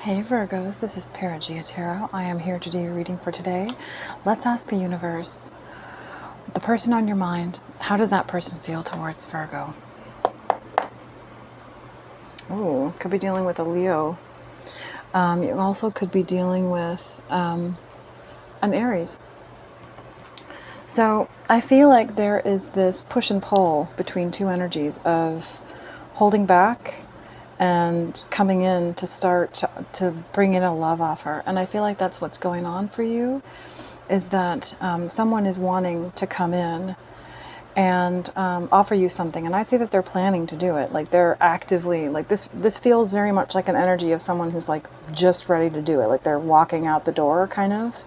Hey Virgos, this is Paragia Tarot. I am here to do your reading for today. Let's ask the universe, the person on your mind, how does that person feel towards Virgo? Ooh, could be dealing with a Leo. You also could be dealing with an Aries. So I feel like there is this push and pull between two energies of holding back and coming in to start to bring in a love offer. And I feel like that's what's going on for you, is that someone is wanting to come in and offer you something. And I'd say that they're planning to do it. Like they're actively, like this feels very much like an energy of someone who's like just ready to do it. Like they're walking out the door kind of,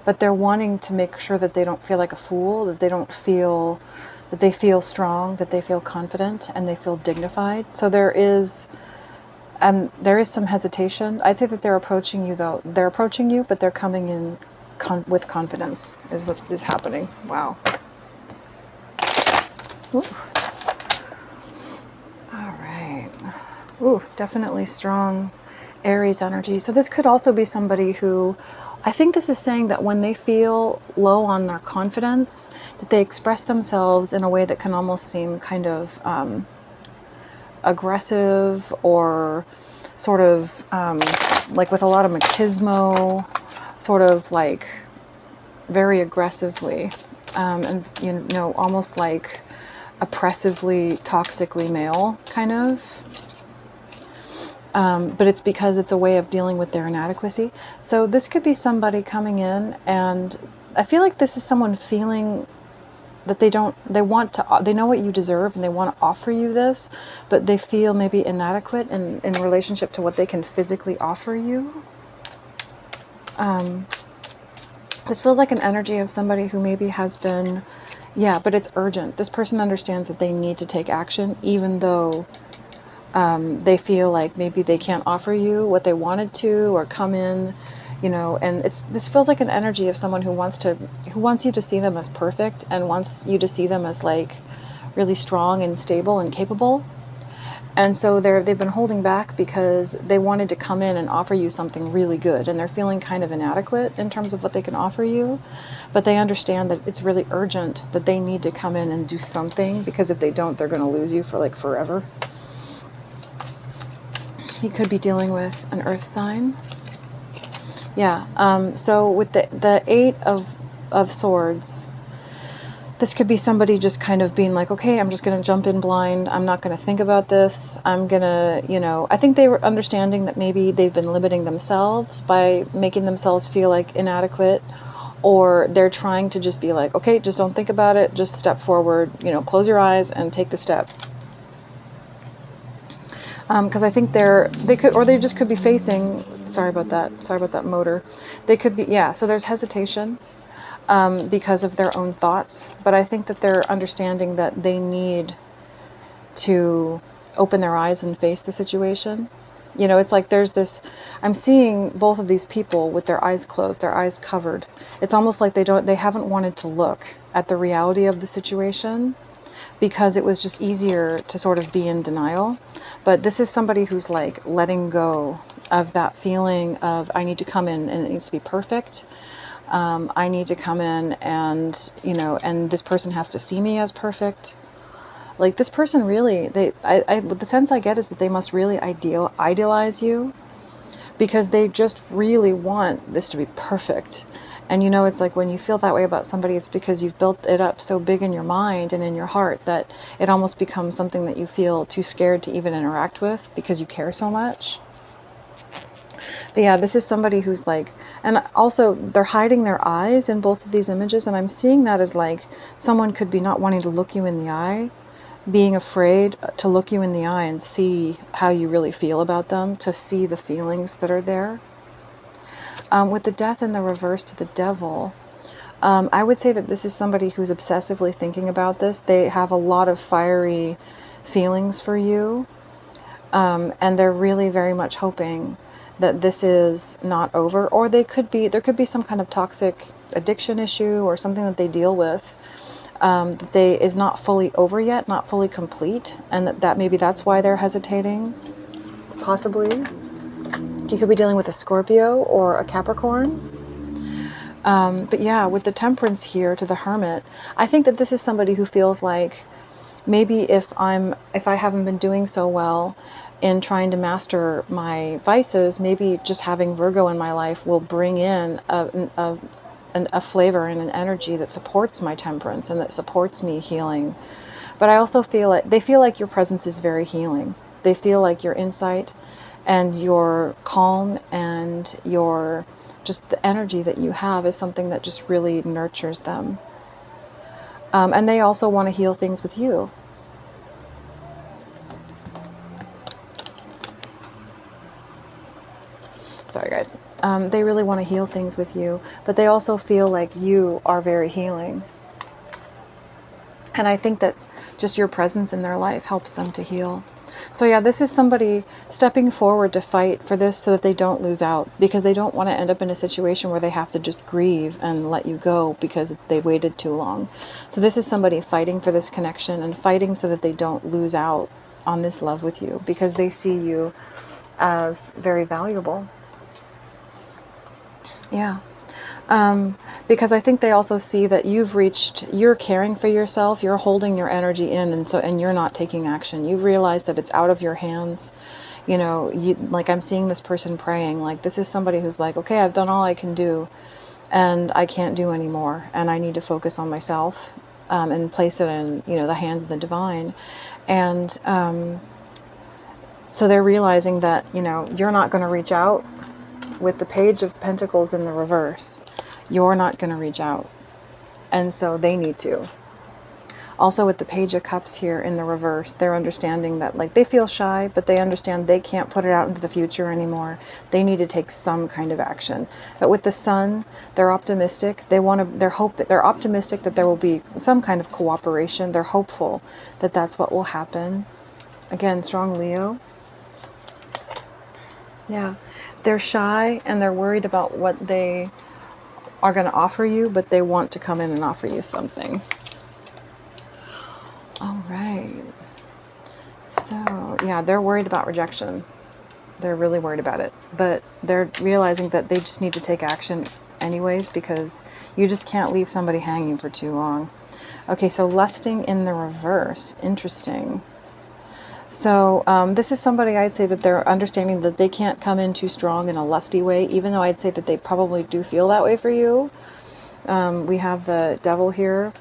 but they're wanting to make sure that they don't feel like a fool, that they don't feel, that they feel strong, that they feel confident, and they feel dignified. So there is some hesitation. I'd say that they're approaching you though. They're approaching you, but they're coming in with confidence is what is happening. Wow. Ooh. All right. Ooh, definitely strong Aries energy. So this could also be somebody who, I think this is saying that when they feel low on their confidence, that they express themselves in a way that can almost seem kind of aggressive, or sort of like with a lot of machismo, sort of like very aggressively, and you know, almost like oppressively, toxically male kind of. But it's because it's a way of dealing with their inadequacy. So this could be somebody coming in, and I feel like this is someone feeling that they know what you deserve and they want to offer you this, but they feel maybe inadequate in relationship to what they can physically offer you. This feels like an energy of somebody who maybe has been, yeah, but it's urgent. This person understands that they need to take action, even though they feel like maybe they can't offer you what they wanted to, or come in, you know, and this feels like an energy of someone who wants you to see them as perfect, and wants you to see them as like really strong and stable and capable. And so they've been holding back because they wanted to come in and offer you something really good, and they're feeling kind of inadequate in terms of what they can offer you, but they understand that it's really urgent, that they need to come in and do something, because if they don't, they're going to lose you for like forever. You could be dealing with an earth sign. Yeah, so with the Eight of Swords, this could be somebody just kind of being like, okay, I'm just going to jump in blind. I'm not going to think about this. I'm going to, you know, I think they were understanding that maybe they've been limiting themselves by making themselves feel like inadequate, or they're trying to just be like, okay, just don't think about it. Just step forward, you know, close your eyes and take the step. Because I think they just could be facing, sorry about that motor. They could be, yeah, so there's hesitation because of their own thoughts, but I think that they're understanding that they need to open their eyes and face the situation. You know, it's like there's this, I'm seeing both of these people with their eyes closed, their eyes covered. It's almost like they haven't wanted to look at the reality of the situation, because it was just easier to sort of be in denial. But this is somebody who's like letting go of that feeling of, I need to come in and it needs to be perfect. I need to come in and, you know, and this person has to see me as perfect. Like this person really, the sense I get is that they must really idealize you, because they just really want this to be perfect. And you know, it's like when you feel that way about somebody, it's because you've built it up so big in your mind and in your heart that it almost becomes something that you feel too scared to even interact with, because you care so much. But yeah, this is somebody who's like, and also they're hiding their eyes in both of these images, and I'm seeing that as like someone could be not wanting to look you in the eye, being afraid to look you in the eye and see how you really feel about them, to see the feelings that are there. With the Death in the reverse to the Devil, I would say that this is somebody who's obsessively thinking about this. They have a lot of fiery feelings for you, and they're really very much hoping that this is not over, or there could be some kind of toxic addiction issue or something that they deal with that is not fully over yet, not fully complete, and that maybe that's why they're hesitating, possibly. You could be dealing with a Scorpio or a Capricorn. But yeah, with the Temperance here to the Hermit, I think that this is somebody who feels like maybe if I haven't been doing so well in trying to master my vices, maybe just having Virgo in my life will bring in a flavor and an energy that supports my temperance and that supports me healing. But I also feel like they feel like your presence is very healing. They feel like your insight and your calm and your just the energy that you have is something that just really nurtures them. And they also want to heal things with you. Sorry, guys. They really want to heal things with you, but they also feel like you are very healing. And I think that just your presence in their life helps them to heal. So yeah, this is somebody stepping forward to fight for this so that they don't lose out, because they don't want to end up in a situation where they have to just grieve and let you go because they waited too long. So this is somebody fighting for this connection and fighting so that they don't lose out on this love with you, because they see you as very valuable. Yeah. Because I think they also see that you're caring for yourself, you're holding your energy in, and you're not taking action. You've realized that it's out of your hands. You know, like I'm seeing this person praying, like this is somebody who's like, okay, I've done all I can do and I can't do anymore. And I need to focus on myself, and place it in, the hands of the divine. And, so they're realizing that, you're not going to reach out. With the Page of Pentacles in the reverse, you're not going to reach out. And so they need to. Also with the Page of Cups here in the reverse, they're understanding that like they feel shy, but they understand they can't put it out into the future anymore. They need to take some kind of action. But with the Sun, they're optimistic. They're optimistic that there will be some kind of cooperation. They're hopeful that that's what will happen. Again, strong Leo. Yeah. They're shy and they're worried about what they are going to offer you, but they want to come in and offer you something. All right. So, yeah, they're worried about rejection. They're really worried about it. But they're realizing that they just need to take action anyways, because you just can't leave somebody hanging for too long. Okay, so lusting in the reverse. Interesting. So this is somebody I'd say that they're understanding that they can't come in too strong in a lusty way, even though I'd say that they probably do feel that way for you. We have the Devil here.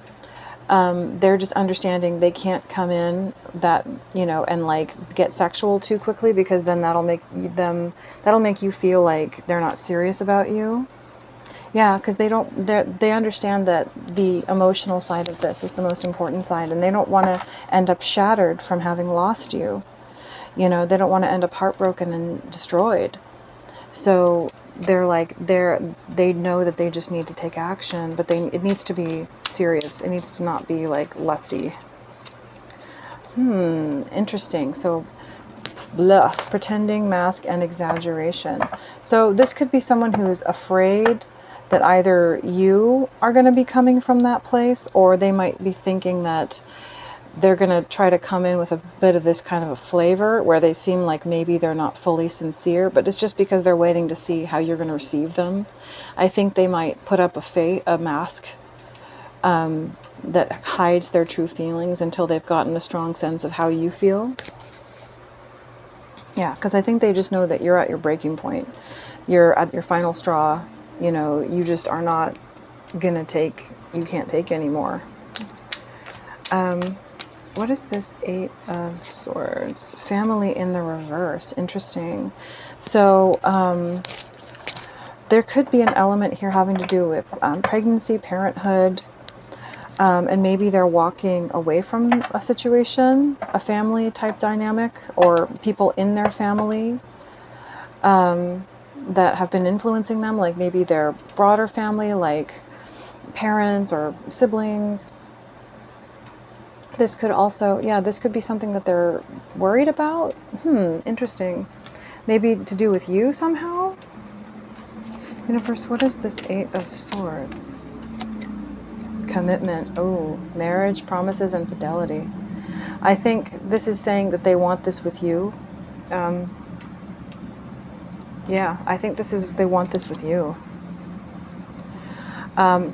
They're just understanding they can't come in that, and like get sexual too quickly, because then that'll make you feel like they're not serious about you. Yeah, because they understand that the emotional side of this is the most important side, and they don't want to end up shattered from having lost you. They don't want to end up heartbroken and destroyed. So they know that they just need to take action, but it needs to be serious. It needs to not be like lusty. Interesting. So bluff, pretending, mask, and exaggeration. So this could be someone who's afraid that either you are going to be coming from that place, or they might be thinking that they're going to try to come in with a bit of this kind of a flavor where they seem like maybe they're not fully sincere, but it's just because they're waiting to see how you're going to receive them. I think they might put up a mask that hides their true feelings until they've gotten a strong sense of how you feel. Yeah, because I think they just know that you're at your breaking point. You're at your final straw. You just are not gonna you can't take anymore. What is this 8 of Swords? Family in the reverse. Interesting. So there could be an element here having to do with pregnancy, parenthood, and maybe they're walking away from a situation, a family type dynamic, or people in their family that have been influencing them, like maybe their broader family, like parents or siblings. This could also, this could be something that they're worried about. Interesting. Maybe to do with you somehow. Universe, what is this 8 of Swords? Commitment. Oh, marriage, promises, and fidelity. I think this is saying that they want this with you. Yeah, I think they want this with you.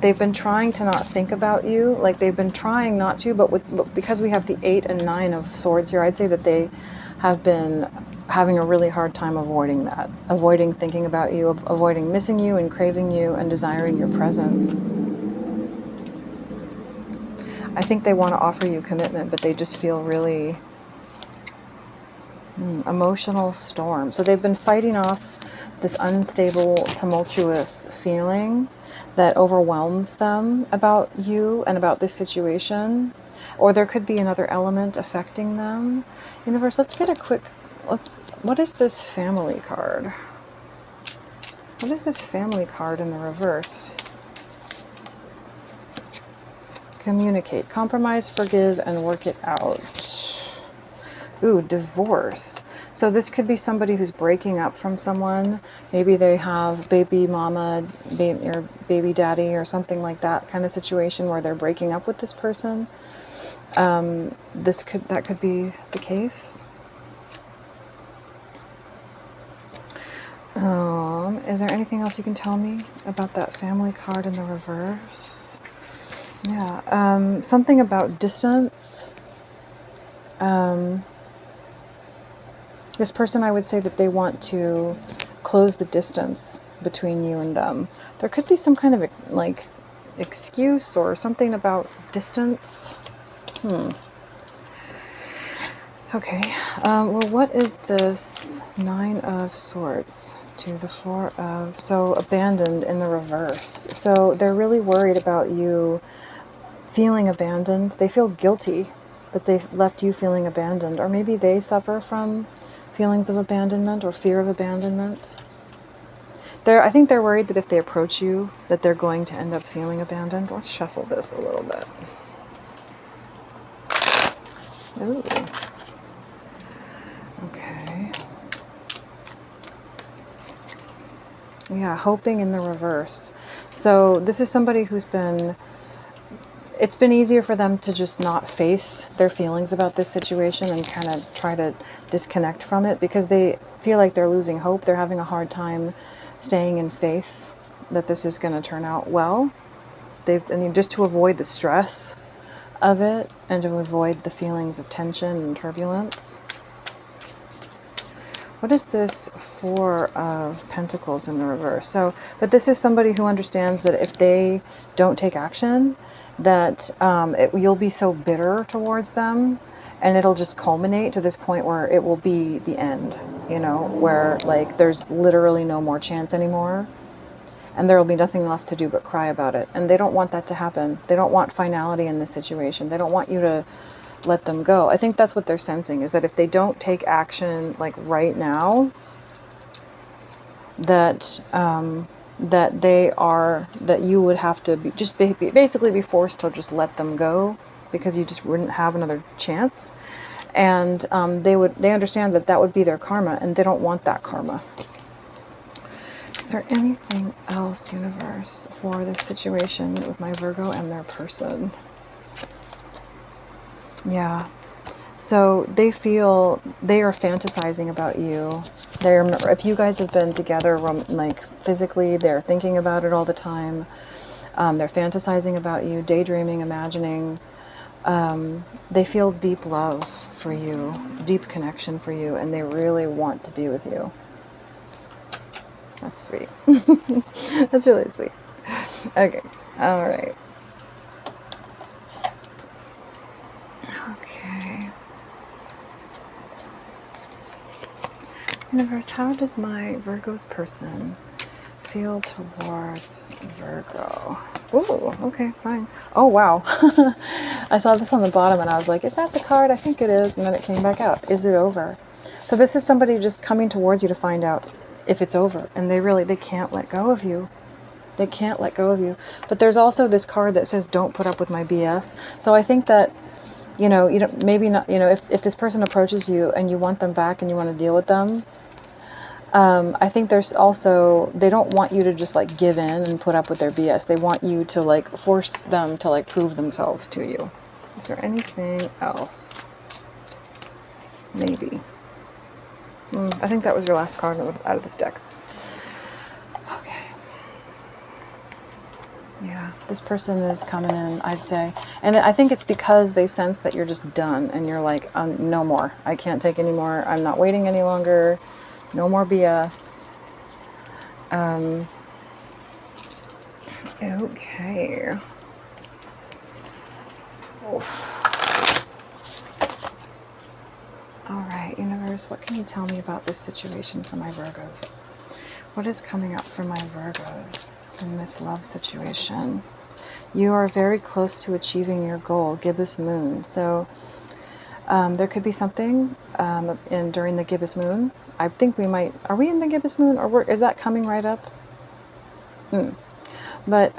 They've been trying to not think about you, like they've been trying not to, but because we have the 8 and 9 of swords here, I'd say that they have been having a really hard time avoiding that, avoiding thinking about you, avoiding missing you and craving you and desiring your presence. I think they want to offer you commitment, but they just feel really emotional storm. So they've been fighting off this unstable, tumultuous feeling that overwhelms them about you and about this situation. Or there could be another element affecting them. Universe, let's get a quick, what is this family card? What is this family card in the reverse? Communicate, compromise, forgive, and work it out. Ooh, divorce. So this could be somebody who's breaking up from someone. Maybe they have baby mama, or baby daddy, or something like that kind of situation where they're breaking up with this person. That could be the case. Is there anything else you can tell me about that family card in the reverse? Yeah, something about distance. This person, I would say that they want to close the distance between you and them. There could be some kind of like excuse or something about distance. Okay, well, what is this 9 of Swords to the 4 of, so abandoned in the reverse. So they're really worried about you feeling abandoned. They feel guilty that they've left you feeling abandoned, or maybe they suffer from feelings of abandonment or fear of abandonment. I think they're worried that if they approach you, that they're going to end up feeling abandoned. Let's shuffle this a little bit. Ooh. Okay. Yeah, hoping in the reverse. So this is somebody who's it's been easier for them to just not face their feelings about this situation and kind of try to disconnect from it because they feel like they're losing hope. They're having a hard time staying in faith that this is going to turn out well. Just to avoid the stress of it and to avoid the feelings of tension and turbulence. What is this 4 of Pentacles in the reverse? So, but this is somebody who understands that if they don't take action, that you'll be so bitter towards them, and it'll just culminate to this point where it will be the end, where like there's literally no more chance anymore, and there will be nothing left to do but cry about it. And they don't want that to happen. They don't want finality in this situation. They don't want you to let them go. I think that's what they're sensing, is that if they don't take action like right now, that that you would have to basically be forced to just let them go because you just wouldn't have another chance. And they understand that would be their karma, and they don't want that karma. Is there anything else, universe, for this situation with my Virgo and their person? Yeah. So they feel they are fantasizing about you. If you guys have been together, like physically, they're thinking about it all the time. They're fantasizing about you, daydreaming, imagining. They feel deep love for you, deep connection for you, and they really want to be with you. That's sweet. That's really sweet. Okay. All right. Okay. Universe, how does my Virgo's person feel towards Virgo? Ooh, okay, fine. Oh, wow. I saw this on the bottom and I was like, is that the card? I think it is. And then it came back out. Is it over? So this is somebody just coming towards you to find out if it's over. And they can't let go of you. They can't let go of you. But there's also this card that says, don't put up with my BS. So I think that, maybe not, if this person approaches you and you want them back and you want to deal with them, I think there's also, they don't want you to just like give in and put up with their BS. They want you to like force them to like prove themselves to you. Is there anything else? Maybe. I think that was your last card out of this deck. Yeah, this person is coming in, I'd say. And I think it's because they sense that you're just done and you're like, no more. I can't take any more. I'm not waiting any longer. No more BS. Okay. Oof. All right, universe, what can you tell me about this situation for my Virgos? What is coming up for my Virgos in this love situation? You are very close to achieving your goal, gibbous moon. So there could be something during the gibbous moon. I think we might, are we in the gibbous moon, or is that coming right up? But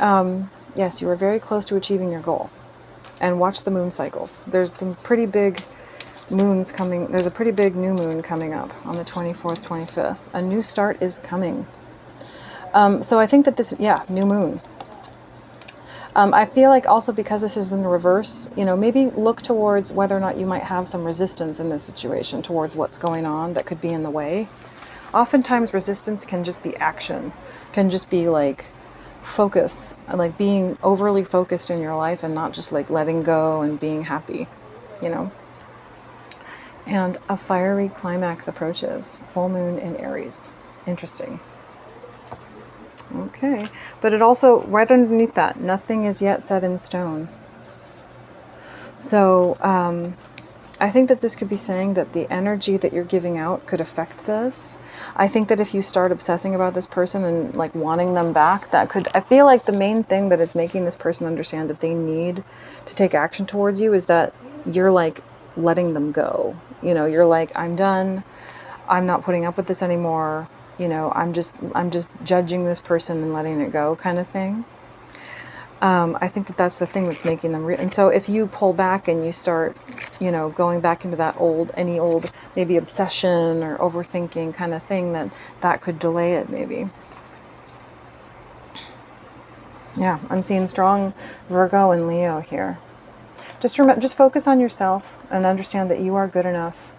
yes, you are very close to achieving your goal. And watch the moon cycles. There's some pretty big moons coming. There's a pretty big new moon coming up on the 24th, 25th. A new start is coming. So I think that this, yeah, new moon. I feel like also because this is in the reverse, you know, maybe look towards whether or not you might have some resistance in this situation towards what's going on that could be in the way. Oftentimes resistance can just be action, can just be like focus, like being overly focused in your life and not just like letting go and being happy, you know. And a fiery climax approaches, full moon in Aries. Interesting. Okay, but it also, right underneath that, nothing is yet set in stone. So I think that this could be saying that the energy that you're giving out could affect this. I think that if you start obsessing about this person and like wanting them back, that could, I feel like the main thing that is making this person understand that they need to take action towards you is that you're like letting them go. You know, you're like, I'm done. I'm not putting up with this anymore. You know, I'm just judging this person and letting it go kind of thing. I think that that's the thing that's making them and so if you pull back and you start, you know, going back into that any old maybe obsession or overthinking kind of thing, that could delay it maybe. Yeah, I'm seeing strong Virgo and Leo here. Just focus on yourself and understand that you are good enough.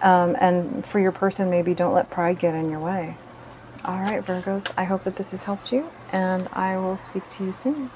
And for your person, maybe don't let pride get in your way. All right, Virgos, I hope that this has helped you, and I will speak to you soon.